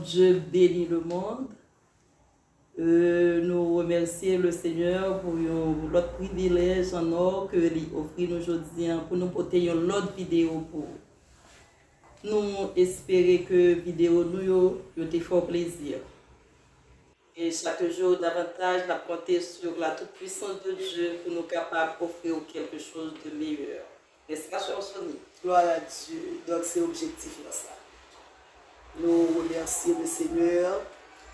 Dieu bénit le monde. Nous remercions le Seigneur pour l'autre privilège en or que lui offre nous aujourd'hui pour nous porter une autre vidéo pour nous espérer que la vidéo nous te fait plaisir. Et chaque jour davantage, la compter sur la toute-puissance de Dieu pour nous capables d'offrir quelque chose de meilleur. N'est-ce pas, Sœur Sonia? Gloire à Dieu. Donc c'est objectif là ça. Nous remercions le Seigneur.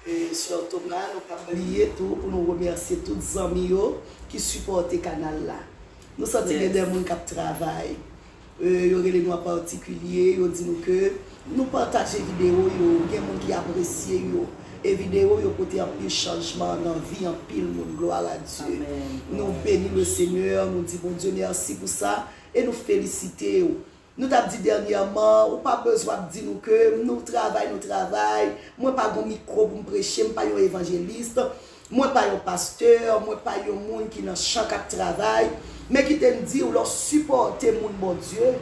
Et surtout là, nous ne pouvons pas oublier tout pour nous remercier tous les amis qui supportent le canal là. Nous sentons qu'il y a des gens qui travaillent. Il y a des gens en particulier, ils disent que nous partageons les vidéos, il y a des gens qui apprécient les vidéos, ils portent un peu de changement dans la vie, un pile de gloire à Dieu. Amen. Nous bénissons le Seigneur, nous disons bon Dieu merci pour ça et nous félicitons. Nous t'avons dit dernièrement, ou pas besoin de dire nous que nous travaillons. Moi, pas un micro pour me prêcher, je ne suis pas un évangéliste, moi, pas un pasteur, moi, pas un monde qui est dans chaque travail, mais qui te dit, leur supporter mon bon Dieu,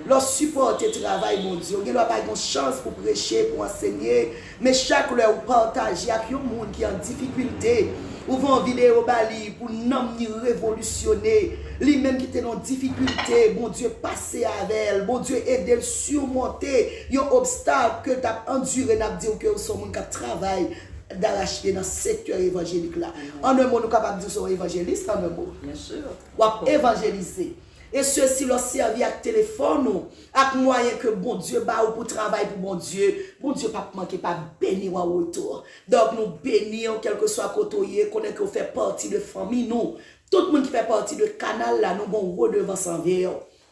leur supporter le travail, mon Dieu. Ils n'ont pas une chance pour prêcher, pour enseigner, mais chaque leur partager avec un monde qui est en difficulté. Ou vont vidéo bali pour nous révolutionner, lui-même qui était en difficulté, bon Dieu passer avec elle, bon Dieu aider le surmonter, un obstacle que tu as enduré, n'a dit que son monde qui travaille d'arracher dans le secteur évangélique là. En un mot, nous sommes capables de dire que évangéliste, en un mot. Bien sûr. Ou évangéliser. Et ceci leur servi avec téléphone, avec moyen que bon Dieu bat ou pour travailler pour bon Dieu pas manquer pas bénir au retour. Donc nous bénissons quel que soit côté, connaît que fait partie de famille nous. Tout le monde qui fait partie de canal là, nous avons redevance envers.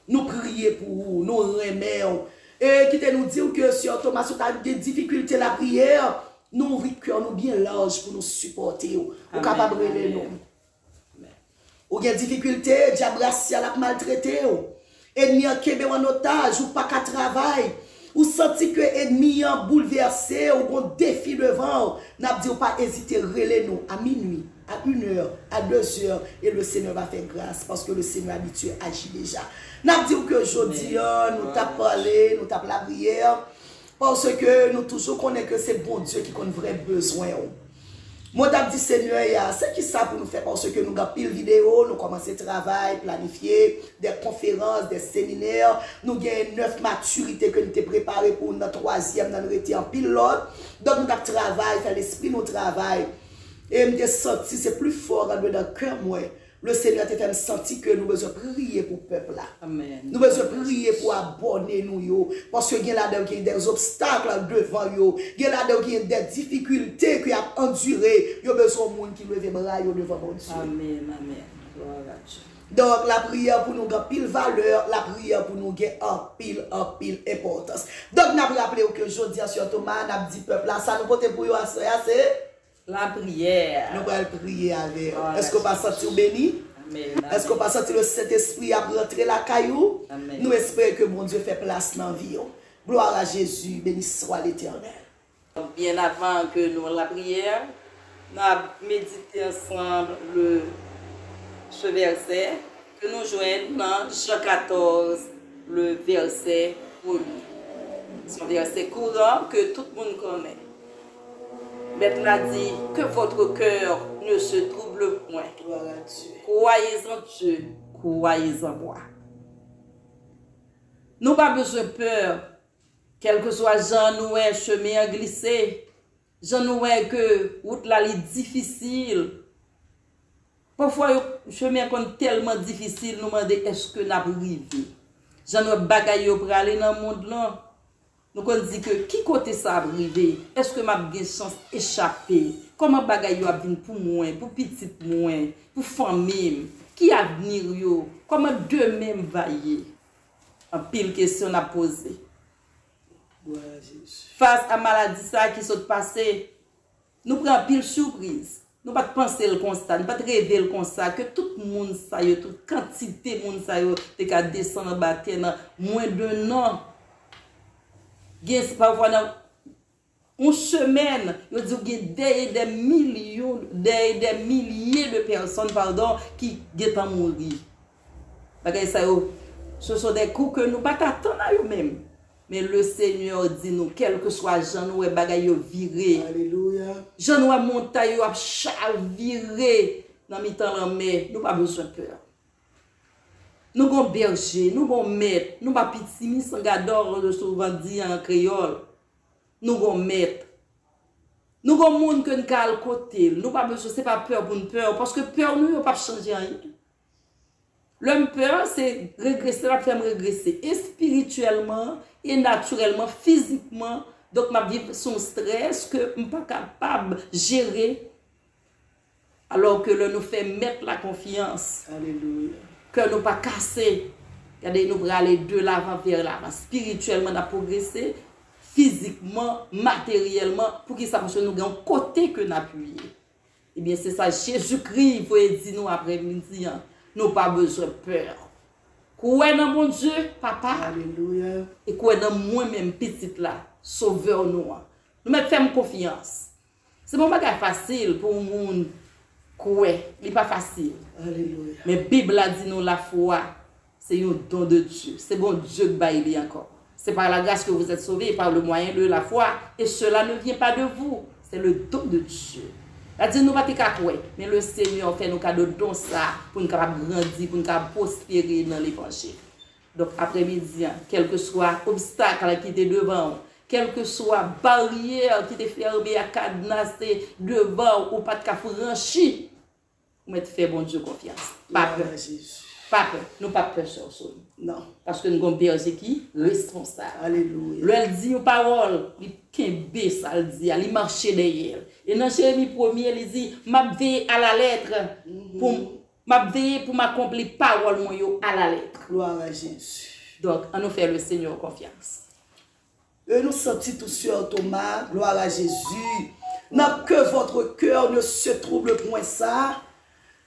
Nous prions pour vous, nous remercions. Et qui te nous dit que si Thomas tu as des difficultés la prière, nous ouvrons cœur nous bien large pour nous supporter ou capable de nous. Ou il y a des difficultés, diable racial a maltraité, ennemi en kebe en otage, ou pas qu'à travail, ou senti que ennemi en bouleversé, ou un défi devant, n'a dit pas hésiter, relais nous à minuit, à 1h, à 2h, et le Seigneur va faire grâce, parce que le Seigneur habitué agit déjà. N'a dit que aujourd'hui, nous t'a parlé, nous t'a la prière, parce que nous toujours connaissons que c'est bon Dieu qui a un vrai besoin. Moi, je dis Seigneur, c'est qui ça pour nous faire parce que nous avons pile vidéo, nous commençons le travail, planifier des conférences, des séminaires, nous avons 9 maturités que nous avons préparées pour notre 3e, nous avons en pilote. Donc nous avons travaillé, fait l'esprit nous travail. Et je me senti, c'est plus fort dans le cœur, moi. Le Seigneur a fait sentir que nous devons prier pour le peuple là. Amen. Nous devons prier pour abonner nous, parce que il y a des obstacles devant nous, il y a des difficultés qui ont enduré, il y a besoin de monde qui lève les bras devant mon Dieu. Amen, amen. Gloire à Dieu. Donc la prière pour nous a pile valeur, la prière pour nous a pile importance. Donc nous avons rappelé que aujourd'hui sur Thomas, nous avons dit peuple là, ça nous porte pour vous c'est la prière. Nous allons prier avec. Est-ce qu'on va sentir béni? Est-ce qu'on va sentir le Saint-Esprit à rentrer la caillou? Amen. Nous espérons que mon Dieu fait place dans la vie. Gloire à Jésus, béni soit l'Éternel. Bien avant que nous la prière, nous avons médité ensemble ce verset que nous joignons dans Jean 14, le verset 1. C'est un verset courant que tout le monde connaît. Maître l'a dit que votre cœur ne se trouble point. Croyez en Dieu, croyez en moi. Nous n'avons pas besoin de peur, quel que soit Jean nous un chemin glissé, Jean nous que route là est difficile. Parfois le chemin est tellement difficile, nous demandons est-ce que nous arrivons. Jean nous bagaille pour aller dans le monde là. Nous on dit que qui côté ça arrivé? Est-ce que m'a une chance d'échapper? Comment bagaille yo a venir pour moi, pour petit moi, pour famille? Qui a venir yo? Comment demain va y? En pile question à poser. Face à maladie ça qui s'est passé, nous prenons pile surprise. Nous pas penser le constat, nous pas rêver le constat que tout le monde ça yo, toute quantité de monde ça yo, te ka descendre en bas moins d'un an. Parfois dans une semaine, il y a des millions, des milliers de personnes qui sont mortes. Ce sont des coups que nous ne pouvons pas attendre à eux-mêmes. Mais le Seigneur dit nous, quel que soit Jean nous bagay yo viré. Alléluia. Jean nous montagne yo chaviré dans mi-temps la mer, nous pas besoin de peur. Nous gon berger, nous gon maître, nous pas petit mis sangador le souvent dit en créole. Nous gon maître. Nous gon monde que nous kal côté, nous pas besoin c'est pas peur pour une peur parce que peur nous pas changer rien. L'homme peur c'est régresser, la faire régresser et spirituellement et naturellement, physiquement. Donc m'a vivre son stress que je pas capable de gérer alors que le nous fait mettre la confiance. Alléluia. Que nous pas casser. Regardez, nous aller de l'avant vers l'avant. Spirituellement, nous progresser. Physiquement, matériellement, pour qu'il s'appelle nous avons côté que nous appuyons. Eh bien, c'est ça, Jésus-Christ, il faut dire nous après-midi, nous pas besoin de peur. Quoi dans mon Dieu, papa? Alléluia. Et quoi dans moi-même, petite là, sauveur nous. Nous mettons confiance. C'est bon bagage facile pour le monde. Quoi, il n'est pas facile. Alléluia. Mais la Bible a dit nous la foi, c'est un don de Dieu. C'est bon Dieu qui baille encore. C'est par la grâce que vous êtes sauvés, par le moyen de la foi. Et cela ne vient pas de vous. C'est le don de Dieu. La dit nous pas quoi, mais le Seigneur fait nous cadeau don ça pour nous capable grandir, pour nous capable prospérer dans l'évangile. Donc après-midi, quel que soit obstacle qui était devant, quelle que soit barrière qui était fermée à cadenasser devant ou pas de franchi, vous mettez fait bon Dieu confiance. Pas peur. Pas peur. Nous pas peur sur ça. Non. Parce que nous avons un berger qui responsable. Alléluia. Elle dit une parole, il kembe ça, il dit, il marche derrière. Et dans Jérémie 1er, il dit, m'a veillé à la lettre, m'a veillé pour m'accomplir parole à la lettre. Gloire à Jésus. Donc, on nous fait le Seigneur confiance. Et nous sentons tout sur Thomas, gloire à Jésus. Non, que votre cœur ne se trouble point ça.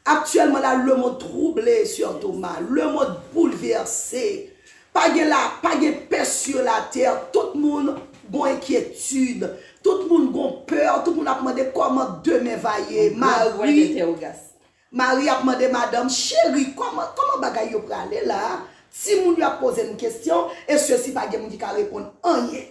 Actuellement, là, le monde troublé sur Thomas, le monde bouleversé. Pas de paix sur la terre. Tout le monde a inquiétude. Tout le monde a peur. Tout le monde a demandé comment demain va y aller. Marie a demandé, madame, chérie, comment bagaille yo pour aller là? Si moun lui a posé une question, et ceci pas gen moun qui répondre rien.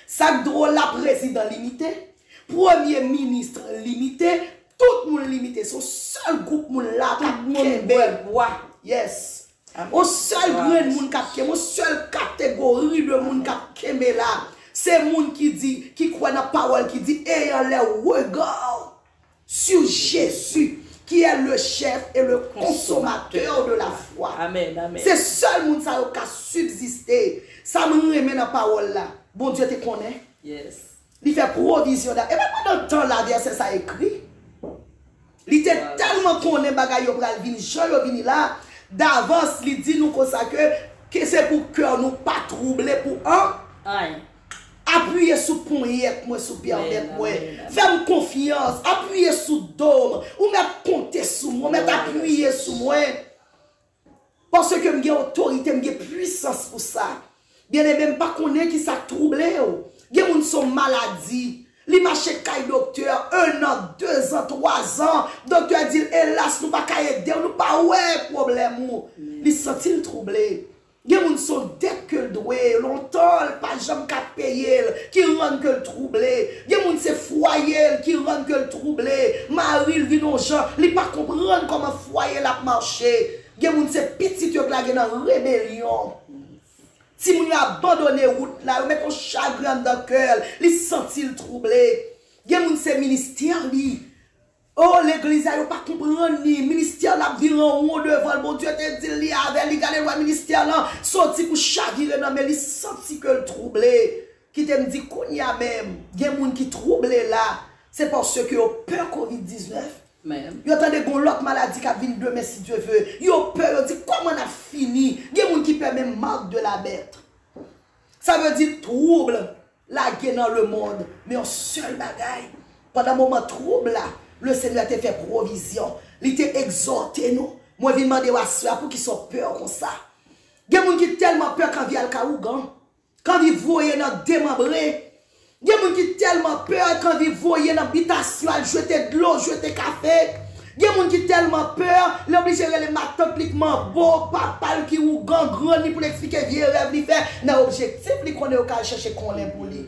Ça drôle la président limité, premier ministre limité, tout le monde limité, son seul groupe moun là qui boit. Yes. Au seul grand moun qui mon seule catégorie de moun qui kembe là, c'est moun qui dit qui croit dans parole qui dit ayant les regards sur Jésus qui est le chef et le consommateur de la foi. Amen, amen. C'est seul monde qui a subsisté. Ça me remet dans la parole là. Bon Dieu te connaît. Yes. Il fait provision là. Et même pendant le temps là, verset ça écrit. Il était tellement connaît bagaille yo pral vini, Jean yo vini là. D'avance, il dit nous comme ça que c'est pour cœur nous pas troubler pour un. Aïe. Appuyez sur poignette, moi, sur permettre, moi. Fais-moi confiance. Appuyez sur dôme. Ou mettre compter sur moi. Mettre appuyer sur moi. Parce que j'ai autorité, j'ai puissance pour ça. Bien même pas connaître qui ça troublé. J'ai moun son maladie. Li marche kay docteur 1 an, 2 ans, 3 ans. Docteur dit hélas nous pas aider, nous pas ouais problème. Li senti troublé. Il y a des gens qui dès que le doué, longtemps, pas jamais qu'à payer, qui rendent que le troublé. Il y a des gens qui foyer, qui rendent que le troublé. Marie, vit aux gens, il pas comprendre comment foyer la marché. Il y a des gens qui petit qui sont dans rébellion. Si vous abandonné la route là, vous mettez un chagrin dans le cœur, il sentit le troublé. Il y a des gens qui ministère. Oh, l'église n'a pas compris, le ministère n'a pas vu en haut devant le bon Dieu, te dit, il avait regardé le ministère là, sorti pour chavirer, mais il senti que le troublé, qui te dit qu'on y a même, il y a des gens qui troublé là, c'est parce que ont peur Covid-19. Ils ont des l'autre maladie qui vient demain si Dieu veut. Ils ont peur, ils disent comment on a fini. Il y a des gens qui perdent même marque de la bête. Ça veut dire trouble, la guerre dans le monde, mais un seul bagaille. Pendant un moment trouble là, le Seigneur t'a fait provision. Il t'a exhorté nous. Moi, je demande à ceux pour qu'ils soient peur comme ça. Il y a des gens qui ont tellement peur quand ils viennent à Kaougan. Quand ils voient dans démembré. Il y a des gens qui ont tellement peur quand ils voient dans l'habitation, jeter de l'eau, jeter café. Il y a des gens qui ont tellement tellement peur, l'obligé de les matins pliquement beau, papa qui ou grand pour l'expliquer vieux rêve li fait. Dans objectif li qu'on est au cas chercher qu'on l'est pour lui.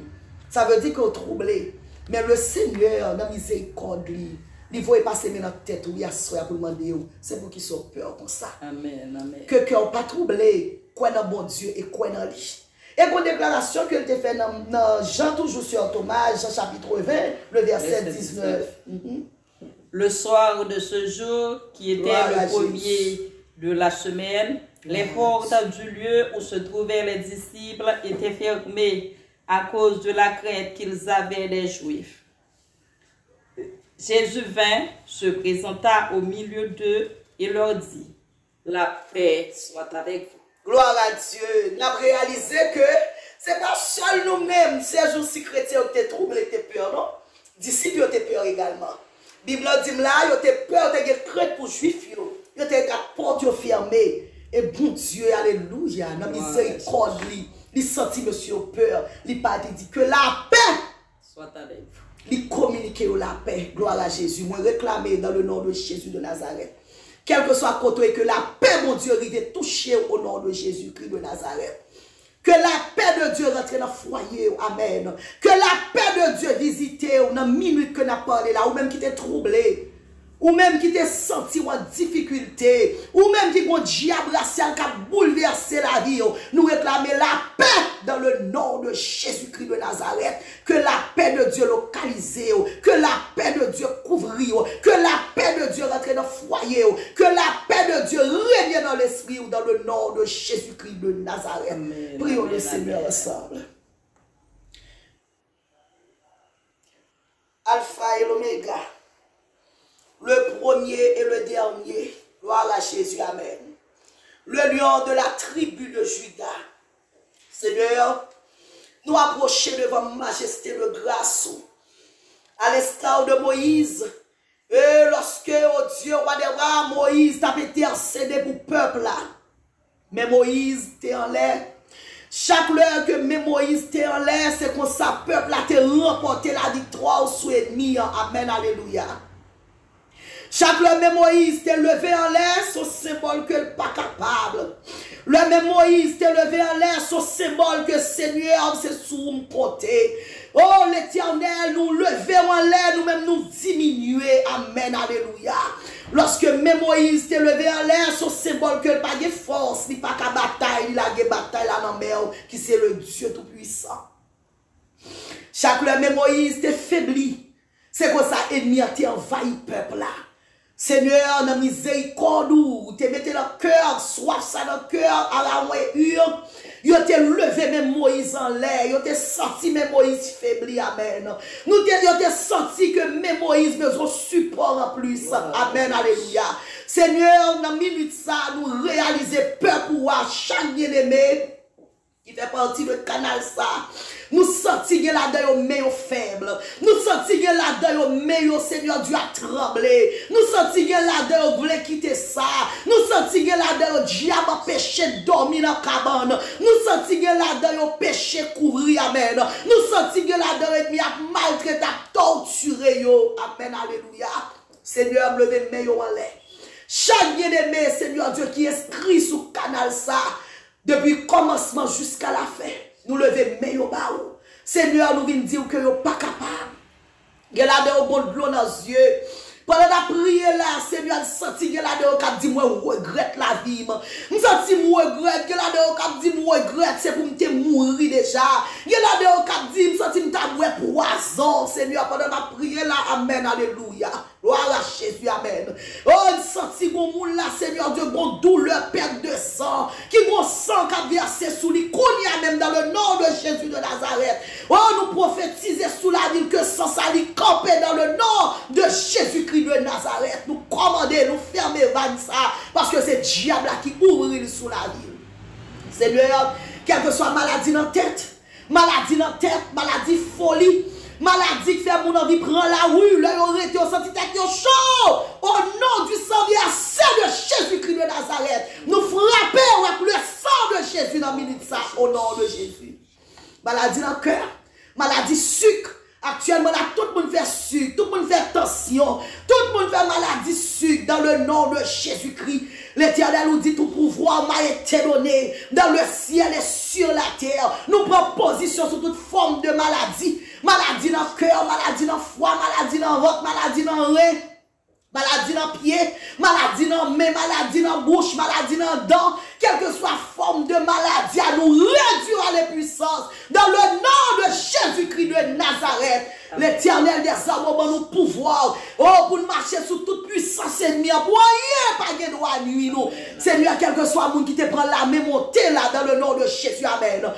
Ça veut dire qu'on troublé. Mais le Seigneur, dans miséricorde lui, il faut passer dans notre tête ou il y a soya pour demander c'est pour qui sont peur comme ça. Amen, amen. Que cœur pas troublé, quoi dans bon Dieu et quoi dans lui. Et une déclaration que te fait dans Jean toujours sur Thomas, Jean chapitre 20, le verset 19. Le soir de ce jour, qui était le premier de la semaine, les portes du lieu où se trouvaient les disciples étaient fermées à cause de la crainte qu'ils avaient des Juifs. Jésus vint, se présenta au milieu d'eux et leur dit, la paix soit avec vous. Gloire à Dieu. Nous avons réalisé que ce n'est pas seul nous-mêmes, ces jours si chrétiens ont été troublés, ont été peur, non? Disciples ont été peur également. La Bible dit là, ils ont été peur, ils ont été crainte pour les Juifs, ils ont été portes fermées. Et bon Dieu, alléluia, dans la miséricorde, il sentit monsieur peur, il pas dit que la paix soit avec vous. Il communiquait la paix, gloire à Jésus. Moi réclamer dans le nom de Jésus de Nazareth. Quel que soit côté, que la paix, mon Dieu, arrive toucher au nom de Jésus-Christ de Nazareth. Que la paix de Dieu rentre dans le foyer, amen. Que la paix de Dieu visite dans la minute que nous avons parlé là, ou même qui t'est troublé, ou même qui t'est senti en difficulté, ou même qui est diable racial qui a bouleversé la vie. Nous réclamons la paix dans le nom de Jésus-Christ de Nazareth. Que la paix de Dieu localise, que la paix de Dieu couvre, que la paix de Dieu rentre dans le foyer, que la paix de Dieu règne dans l'esprit ou dans le nom de Jésus-Christ de Nazareth. Amen. Prions le Seigneur ensemble. Alpha et l'Oméga, le premier et le dernier, gloire à Jésus, amen. Le lion de la tribu de Juda. Seigneur, nous approchons devant majesté de grâce, à l'instar de Moïse. Et lorsque, oh Dieu, roi des rois, Moïse t'a été intercédé pour le peuple là. Mais Moïse t'es en l'air. Chaque heure que Moïse t'es en l'air, c'est qu'on sa peuple là t'es remporté la victoire sur l'ennemi. Amen, alléluia. Chaque le même Moïse t'est levé en l'air, son symbole que le pas capable. Le même Moïse t'est levé en l'air, son symbole que Seigneur, c'est sous mon côté. Oh l'Éternel, nous levons en l'air, nous-mêmes nous diminuer. Amen, alléluia. Lorsque même Moïse t'est levé en l'air, son symbole que le pas de force, ni pas qu'à bataille, ni la bataille là dans mer, qui c'est le Dieu tout-puissant. Chaque le même Moïse t'est faibli. C'est comme ça, ennemi a été envahi peuple là. Seigneur, dans miséricorde, tu mettez dans le cœur, soif ça dans le cœur, à la moyenne, tu te levé même Moïse en l'air, tu te senti même Moïse faibli, amen. Nous te senti que même Moïse besoin de support en plus, amen, alléluia. Seigneur, dans minute ça, nous réalisons peuple pour chaque bien-aimé qui fait partie de canal ça. Nous sentons là-dedans meilleur faible. Nous sentons là-dedans meilleur Seigneur Dieu a tremblé. Nous sentons là-dedans voulait quitter ça. Nous sentons là-dedans diable a péché dormir dans la cabane. Nous sentons là-dedans péché couvrir, amen. Nous sentons là-dedans ennemi a maltraité, a torturé yo. Amen, alléluia. Seigneur, levez meilleur en l'air. Chaque bien-aimé, Seigneur Dieu qui est inscrit sur canal ça, depuis le commencement jusqu'à la fin. Nous levons meilleur baou. Seigneur, nous venons dire que nous ne sommes pas capables. Il y a là de bon de l'eau dans les yeux. Pendant la prière là, Seigneur, nous senti que là de dit moi regrette la vie. Nous senti moi regrette que là de dit moi regrette c'est pour me mourir déjà. Il y a là de dit nous senti me poison, Seigneur, pendant la prière là, amen, alléluia. Gloire à Jésus, amen. Oh, il sentit mon monde là, Seigneur Dieu, bon douleur, perte de sang, qui bon sang qui a versé sous lui, qu'on y a même dans le nom de Jésus de Nazareth. Oh, nous prophétisons sous la ville que sans ça, il camper dans le nom de Jésus-Christ de Nazareth. Nous commandons, nous fermer vanne ça, parce que c'est diable là qui ouvre sous la ville. Seigneur, quelle que soit maladie dans la tête, maladie folie, maladie qui fait mon envie prendre la rue, là, on rete, on senti tête chaud. Au nom du sang versé de Jésus-Christ de Nazareth, nous frappons avec le sang de Jésus dans la minute ça, au nom de Jésus. Maladie dans le cœur, maladie sucre. Actuellement, là, tout le monde fait sucre, tout le monde fait tension, tout le monde fait maladie sucre dans dans le nom de Jésus-Christ. L'Éternel nous dit tout pouvoir m'a été donné dans le ciel et sur la terre. Nous prenons position sur toute forme de maladie. Maladie dans le cœur, maladie dans le foie, maladie dans le ventre, maladie dans le rein. Maladie dans le pied, maladie dans le main, maladie dans la bouche, maladie dans le dent, quelle que soit forme de maladie, à nous réduire à l'impuissance. Dans le nom de Jésus-Christ de Nazareth, l'Éternel des armes, nous pouvoir, pour nous marcher sous toute puissance ennemie, pour rien pas de droit à nuit, nous. Seigneur, quel que soit le monde qui te prend la main, montez là dans le nom de Jésus, amen.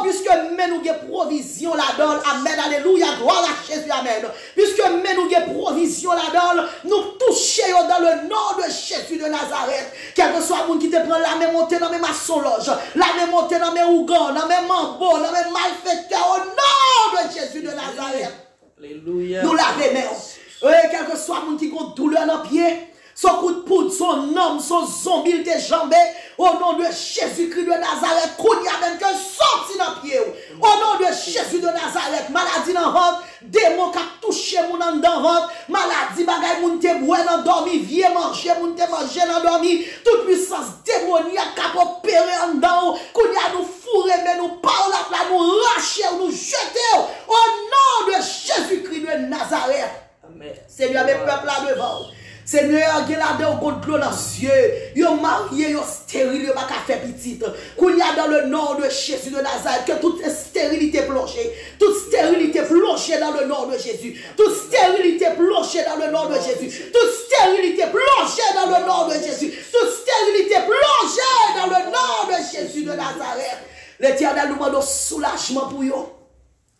Puisque mais nous avons provision là-dedans, amen, alléluia, gloire à Jésus, amen. Puisque mais nous avons provision là-dedans, nous toucher dans le nom de Jésus de Nazareth. Quel que soit le monde qui te prend la main, montez dans mes maçonloges, la main montez dans mes ougans, dans mes mambo, dans mes malfaiteurs, au nom de Jésus de Nazareth. Alléluia. Nous lavons les mains. Quel que soit le monde qui a douleur dans le pied, son coup de poudre, son homme, son zombie, tes jambes, au nom de Jésus-Christ de Nazareth, qu'on y a même que sorti dans le pied. Au nom de Jésus de Nazareth, maladie dans le ventre, démon qui a touché mon dans le ventre, maladie, bagaille, moun te boue dans le dormi, vieux manger, moun te manger dans le dormi, toute puissance démoniaque qui a opéré en dedans, qu'on y a nous fourré, mais nous parlons là, nous racher, nous jeter, au nom de Jésus-Christ de Nazareth. Amen. Seigneur, mes peuples là devant. Seigneur, il y a des contre dans les yeux. Ils ont marié, ils ont stérile, ils n'ont pas fait petite. Qu'il y a dans le nom de Jésus de Nazareth, que toute stérilité plongée, toute stérilité plongée dans le nom de Jésus, toute stérilité plongée dans le nom de Jésus, toute stérilité plongée dans le nom de Jésus, toute stérilité plongée dans le nom de Jésus de Nazareth. L'Éternel nous demande soulagement pour eux.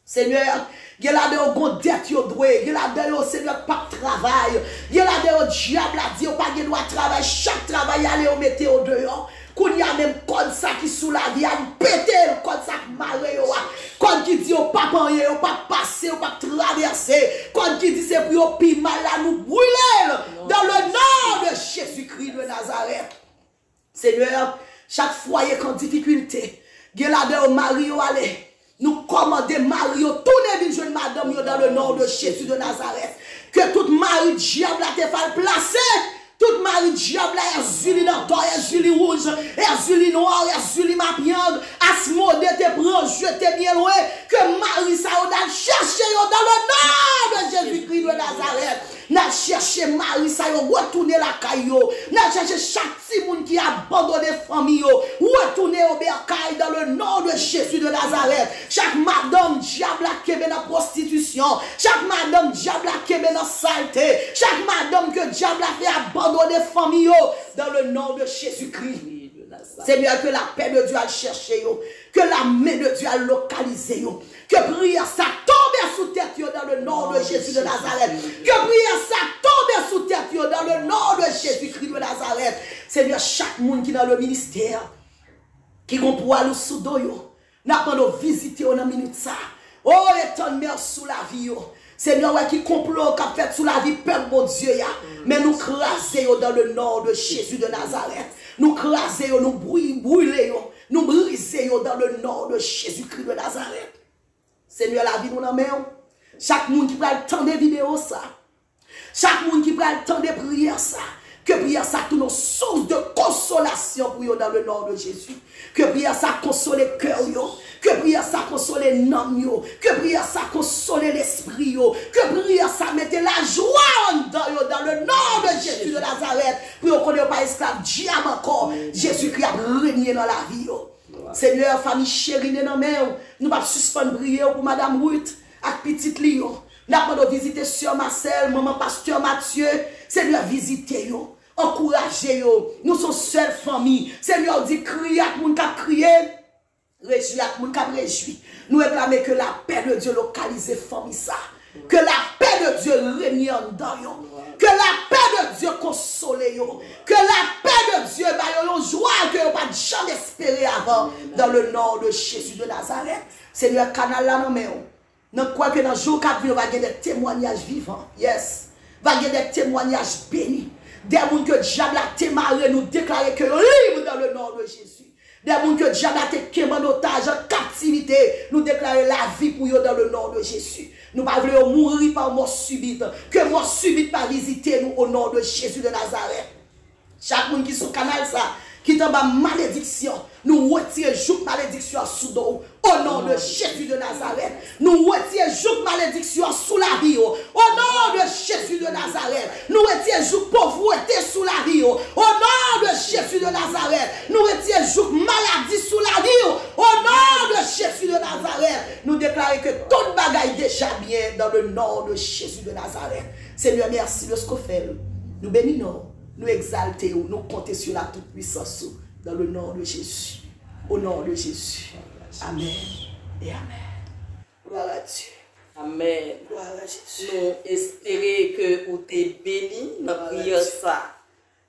Seigneur, il y a là de gon dette yo doué, il y a là de Seigneur pas travail, il y a là de diable a dit pas de droit travail, chaque travail aller au mettre au dehors. Qu'on y a même comme ça qui sous la vie, a pété comme ça qui marre yo, comme qui dit au pas payer, au pas passer, au pas traverser, comme qui dit c'est pour pi mal à nous brûler dans le nom de Jésus-Christ de Nazareth. Seigneur, chaque foyer en difficulté, il y a là de mari yo aller. Nous commandons Mario, tournez jeune madame dans le nom de Jésus de Nazareth. Que toute mari diable a te fait placer. Toute mari diable a Zuli dans toi, Zuli rouge, Zuli noir, Zuli mapiang. Asmode te prend, jeté bien loin. Que Marie ça a cherché dans le nom de Jésus-Christ de Nazareth. N'a cherché Marie ça retourner la caillou. N'a cherché chaque petit monde qui a abandonné famille, retourner au bercail dans le nom de Jésus de Nazareth. Chaque madame diable qui est dans la prostitution, chaque madame diable qui est dans la saleté, chaque madame que diable a fait abandonner famille dans le nom de Jésus-Christ. Seigneur, que la paix de Dieu a cherché, que la main de Dieu a localisé, que prière ça tombe sous tête dans le nom de Jésus de Nazareth, que prière ça tombe sous tête dans le nom de Jésus-Christ de Nazareth. Seigneur, chaque monde qui est dans le ministère, qui va pouvoir nous souder, n'a pas de visiter dans la minute ça. Oh, étonnement sous la vie, Seigneur, qui complot qu'a fait sous la vie, Père mon Dieu, mais nous crasons dans le nom de Jésus de Nazareth. Nous crasons, nous brûlons, nous brisons dans le nom de Jésus-Christ de Nazareth. Seigneur, la vie nous en main. Chaque monde qui prend le temps des vidéos, ça. Chaque monde qui prend le temps des prières, ça. Que prière ça tout nos sources de consolation pour eux dans le nom de Jésus. Que prière ça console le cœur, que prière ça console l'âme, que prière ça console l'esprit, que prière ça mette la joie dans le nom de Jésus de Nazareth. Pour qu'on n'ait pas esclave diable encore. Jésus-Christ a régné dans la vie. Seigneur, famille chérie, nous va suspendre prier pour Madame Ruth et petite Lyon. Nous avons visité Sœur Marcel, maman pasteur Mathieu. Seigneur, visitez-yo. Encouragez-yo. Nous sommes seule famille. Seigneur dit crier à moun k'ap crier. Réjouir à moun k'ap réjouir. Nous réclamons que la paix de Dieu localise famille ça. Que la paix de Dieu règne en dedans yo. Que la paix de Dieu console yo. Que la paix de Dieu ba yo joie que yo pas jamais espéré avant dans le nom de Jésus de Nazareth. Seigneur, canal là non mais nous croyons que dans le jour 4 il va y avoir des témoignages vivants. Yes. Va y avoir des témoignages bénis. Des gens que diable a témarré nous déclarer que libre dans le nom de Jésus. Des gens que Dieu a été en otage, en captivité. Nous déclarons la vie pour eux dans le nom de Jésus. Nous ne voulons pas mourir par mort subite. Que mort subite pas visiter nous au nom de Jésus de Nazareth. Chaque monde qui est sur le canal, ça, qui tombe en malédiction, nous retirons joug malédiction sous nous. Au nom de Jésus de Nazareth. Nous retirons joug malédiction sous la vie. Au nom de Jésus de Nazareth. Nous retirons joug pauvreté sous la vie. Au nom de Jésus de Nazareth. Nous retirons joug maladie sous la vie. Au nom de Jésus de Nazareth. Nous déclarons que toute bagaille déjà bien dans le nom de Jésus de Nazareth. Seigneur, merci de ce qu'on fait. Nous bénissons, nous exaltons, nous comptons sur la toute-puissance dans le nom de Jésus. Au nom de Jésus. Amen et Amen. Gloire à Dieu. Amen. Gloire à Jésus. Nous espérons que vous êtes bénis dans la prière ça.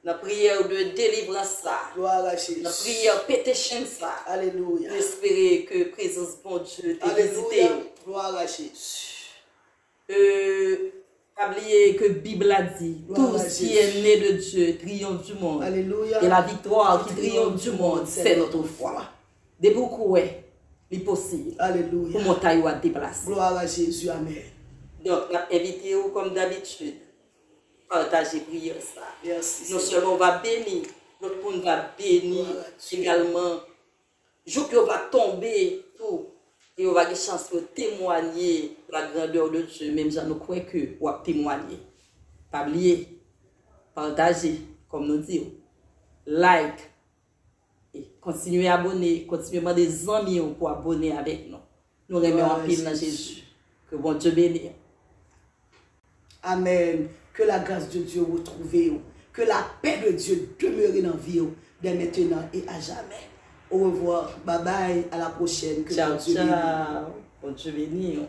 Dans la prière de délivrance ça. Gloire à Jésus. Dans la prière pétéchine ça. Alléluia. Nous espérons que la présence de bon Dieu te visite. Gloire à Jésus. Oubliez que la Bible a dit, tout ce qui est né de Dieu triomphe du monde. Alléluia. Et la victoire qui triomphe du monde, c'est notre foi. De beaucoup, ouais, c'est possible. Alléluia. Pour monter ou à déplacer. Gloire à Jésus. Amen. Donc, invitez-vous comme d'habitude. Partagez prière ça. Merci. Non seulement on va bénir, notre monde va bénir également. Jour que va tomber, tout. Et on va avoir chance de témoigner la grandeur de Dieu, même si nous croyons que on va témoigner. Pas oublier, partager, comme nous disons, like, et continuer à abonner, continuer à demander des amis pour abonner avec nous. Nous remettons en pile dans Jésus. Que bon Dieu bénisse. Amen. Que la grâce de Dieu vous trouve, que la paix de Dieu demeure dans la vie, dès maintenant et à jamais. Au revoir. Bye bye. À la prochaine. Que Ciao, bon Dieu ciao. bénisse. Bon Dieu bénisse.